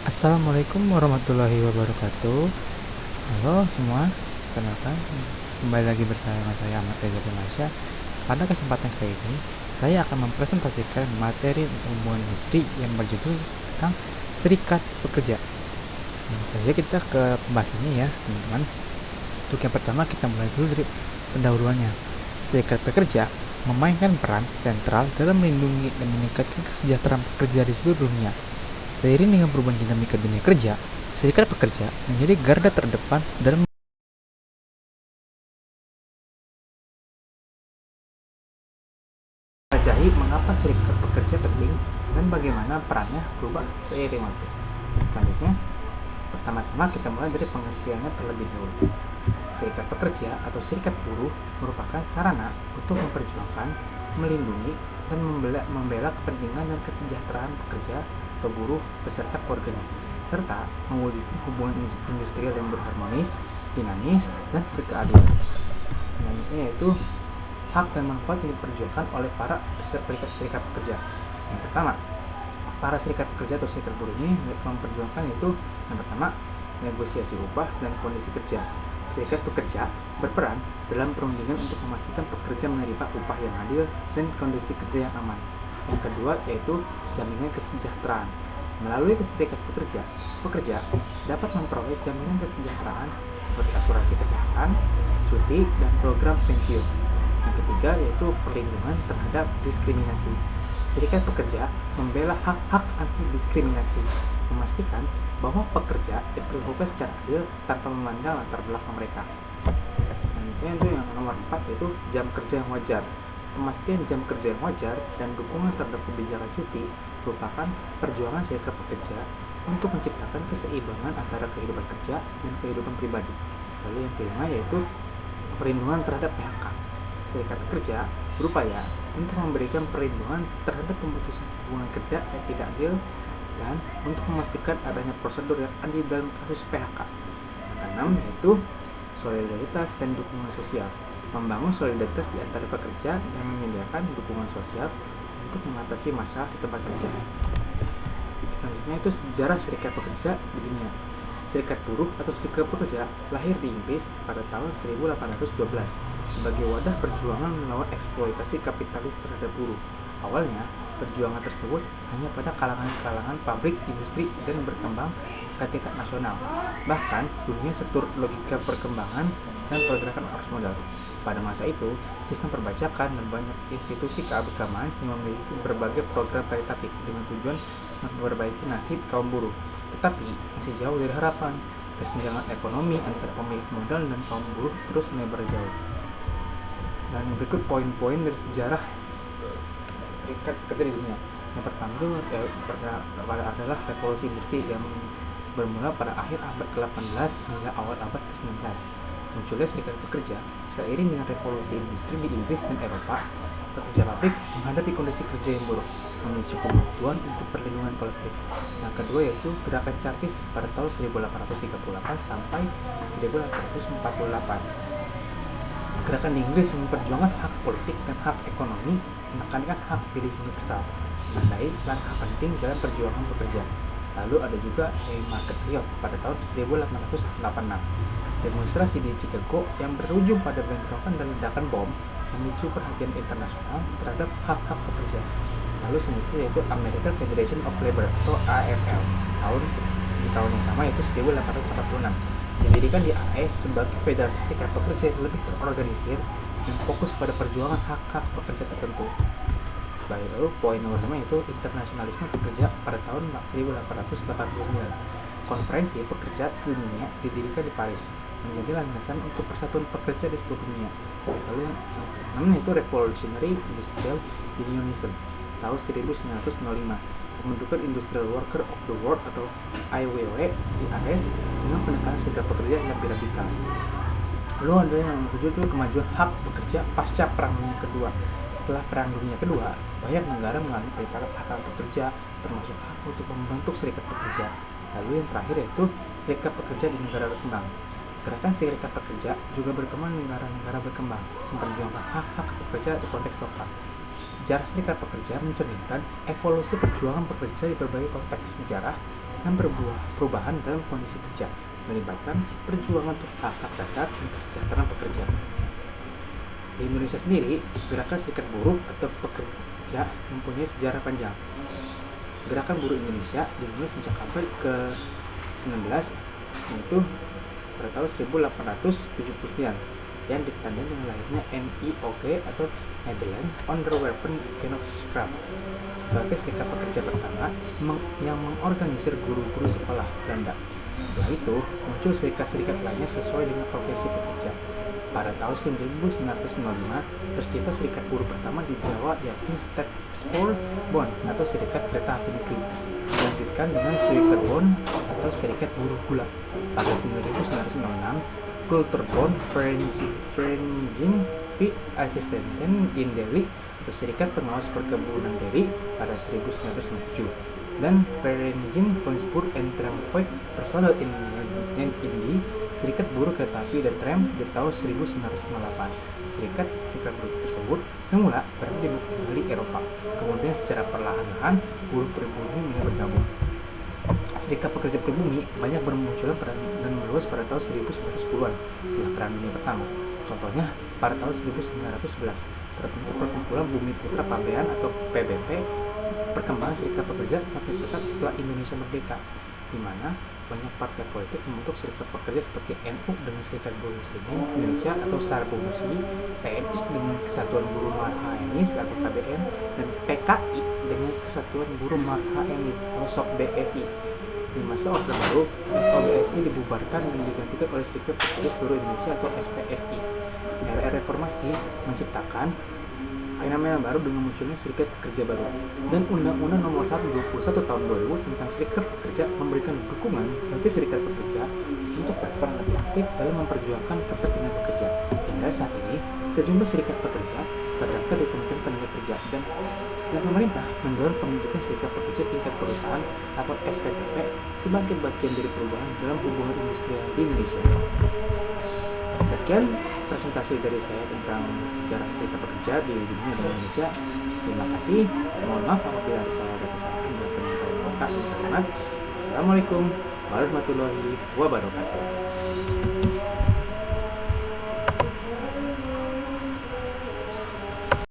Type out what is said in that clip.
Assalamualaikum warahmatullahi wabarakatuh. Halo semua, kenalkan kembali lagi bersama saya Ahmad Reza Dimasya. Pada kesempatan kali ini, saya akan mempresentasikan materi hubungan industri yang berjudul tentang serikat pekerja. Langsung saja kita ke pembahasannya ya, teman-teman. Untuk yang pertama, kita mulai dulu dari pendahuluannya. Serikat pekerja memainkan peran sentral dalam melindungi dan meningkatkan kesejahteraan pekerja di seluruh dunia. Seiring dengan perubahan dinamika dunia kerja, serikat pekerja menjadi garda terdepan dalam menjelajahi mengapa serikat pekerja penting dan bagaimana perannya berubah seiring waktu. Selanjutnya, pertama-tama kita mulai dari pengertiannya terlebih dahulu. Serikat pekerja atau serikat buruh merupakan sarana untuk memperjuangkan, melindungi, dan membela kepentingan dan kesejahteraan pekerja atau buruh beserta keluarganya, serta mewujudkan hubungan industrial yang berharmonis, dinamis, dan berkeadilan. Selanjutnya yaitu hak dan manfaat yang diperjuangkan oleh para serikat pekerja. Yang pertama, para serikat pekerja atau serikat buruh ini memperjuangkan yaitu yang pertama, negosiasi upah dan kondisi kerja. Serikat pekerja berperan dalam perundingan untuk memastikan pekerja menerima upah yang adil dan kondisi kerja yang aman. Yang kedua yaitu jaminan kesejahteraan. Melalui serikat pekerja dapat memperoleh jaminan kesejahteraan seperti asuransi kesehatan, cuti, dan program pensiun. Yang ketiga yaitu perlindungan terhadap diskriminasi. Serikat pekerja membela hak-hak anti-diskriminasi, memastikan bahwa pekerja diperlakukan secara adil tanpa memandang latar belakang mereka. Selanjutnya itu yang nomor 4 yaitu jam kerja yang wajar. Pemastian jam kerja yang wajar dan dukungan terhadap kebijakan cuti merupakan perjuangan serikat pekerja untuk menciptakan keseimbangan antara kehidupan kerja dan kehidupan pribadi. Lalu yang kelima yaitu perlindungan terhadap PHK. Serikat pekerja berupaya untuk memberikan perlindungan terhadap pemutusan hubungan kerja yang tidak adil dan untuk memastikan adanya prosedur yang adil dalam kasus PHK. Yang keenam yaitu solidaritas dan dukungan sosial. Membangun solidaritas di antara pekerja dan menyediakan dukungan sosial untuk mengatasi masalah di tempat kerja. Selanjutnya itu sejarah serikat pekerja di dunia. Serikat buruh atau serikat pekerja lahir di Inggris pada tahun 1812 sebagai wadah perjuangan melawan eksploitasi kapitalis terhadap buruh. Awalnya, perjuangan tersebut hanya pada kalangan-kalangan pabrik, industri, dan berkembang ke tingkat nasional. Bahkan, dunia seturut logika perkembangan dan pergerakan arus modal. Pada masa itu, sistem perbajakan dan banyak institusi keagamaan yang memiliki berbagai program karitatif dengan tujuan memperbaiki nasib kaum buruh. Tetapi, masih jauh dari harapan. Kesenjangan ekonomi antara pemilik modal dan kaum buruh terus melebar jauh. Dan berikut poin-poin dari sejarah serikat pekerja di dunia. Yang pertama itu adalah revolusi industri yang bermula pada akhir abad ke-18 hingga awal abad ke-19. Munculnya serikat pekerja seiring dengan revolusi industri di Inggris dan Eropa. Pekerja pabrik menghadapi kondisi kerja yang buruk, memicu kebutuhan untuk perlindungan kolektif. Yang kedua yaitu gerakan Chartist pada tahun 1838 sampai 1848. Gerakan di Inggris memperjuangkan hak politik dan hak ekonomi, menekankan hak pilih universal, menandai langkah penting dalam perjuangan pekerja. Lalu ada juga Haymarket Riot pada tahun 1886. Demonstrasi di Chicago yang berujung pada bentrokan dan ledakan bom memicu perhatian internasional terhadap hak-hak pekerja. Lalu selanjutnya yaitu American Federation of Labor atau AFL di tahun yang sama yaitu 1886, didirikan di AS sebagai federasi serikat pekerja yang lebih terorganisir dan fokus pada perjuangan hak-hak pekerja tertentu. Lalu poin nomor 5 yaitu internasionalisme pekerja pada tahun 1889. Konferensi pekerja sedunia didirikan di Paris, menjadi landasan untuk persatuan pekerja di seluruh dunia. Lalu yang keenam yaitu Revolutionary Industrial Unionism tahun 1905, pembentukan Industrial Worker of the World atau IWW di AS dengan penekanan serikat pekerja yang lebih radikal. Lalu ada yang tujuh itu kemajuan hak pekerja pasca Perang Dunia Kedua. Setelah Perang Dunia Kedua, banyak negara mengalami peningkatan hak pekerja, termasuk hak untuk membentuk serikat pekerja. Lalu yang terakhir yaitu serikat pekerja di negara berkembang. Gerakan serikat pekerja juga berkembang di negara-negara berkembang, memperjuangkan hak-hak pekerja di konteks lokal. Sejarah serikat pekerja mencerminkan evolusi perjuangan pekerja di berbagai konteks sejarah dan perubahan dalam kondisi kerja, melibatkan perjuangan untuk hak dasar dan kesejahteraan pekerja. Di Indonesia sendiri, gerakan serikat buruh atau pekerja mempunyai sejarah panjang. Gerakan buruh Indonesia dimulai sejak abad ke-19, yaitu pada tahun 1879, yang ditandai dengan lahirnya NIOG atau Nederlands Onderwerpen Genootschap sebagai serikat pekerja pertama yang mengorganisir guru-guru sekolah Belanda. Setelah itu, muncul serikat-serikat lainnya sesuai dengan profesi pekerja. Pada tahun 1905, tercipta serikat buruh pertama di Jawa, yakni Staatsbouwbond atau Serikat Kereta Api Negeri. Dilanjutkan dengan Suikerbond atau Serikat Buruh Gula. Pada 1906, Kulturbond Vereniging P. Assistenten in Delhi atau Serikat Pengawas Perkebunan Delhi pada 1907. Dan Vereniging Transport and Tramway Personal in India, Serikat Buruh Kereta Api dan Tram di tahun 1908. Serikat buruh tersebut semula berada di Bali, Eropa. Kemudian secara perlahan-lahan buruh pribumi mulai bergabung. Serikat pekerja pribumi banyak bermunculan dan meluas pada tahun 1910-an setelah Perang Dunia Pertama. Contohnya, pada tahun 1911 terbentuk Perkumpulan Bumi Putra Pabean atau PBP. Perkembangan serikat pekerja semakin pesat setelah Indonesia merdeka, di mana banyak partai politik membentuk serikat pekerja seperti NU dengan Serikat Buruh Muslimin Indonesia atau Sarbomusi, PNI dengan Kesatuan Buruh Marhaenis atau KBM, dan PKI dengan Kesatuan Buruh Marhaenis atau SOK-BSI. Di masa Orde Baru, SOBSI dibubarkan dan digantikan oleh Serikat Pekerja Seluruh Indonesia atau SPSI. Era reformasi menciptakan fenomena baru dengan munculnya Serikat Pekerja Baru, dan Undang-Undang Nomor 1/21 Tahun 2000 tentang Serikat Pekerja memberikan dukungan bagi serikat pekerja untuk berperan lebih aktif dalam memperjuangkan kepentingan pekerja. Hingga saat ini, sejumlah serikat pekerja terdaftar di Kementerian Tenagakerja dan pemerintah mendorong pembentukan serikat pekerja tingkat perusahaan atau SPTP sebagai bagian dari perubahan dalam hubungan industrial di Indonesia. Sekian presentasi dari saya tentang sejarah serikat pekerja di dunia dan Indonesia. Terima kasih. Mohon maaf apabila saya ada kesalahan dalam penyampaian kata dan kalimat. Assalamualaikum warahmatullahi wabarakatuh.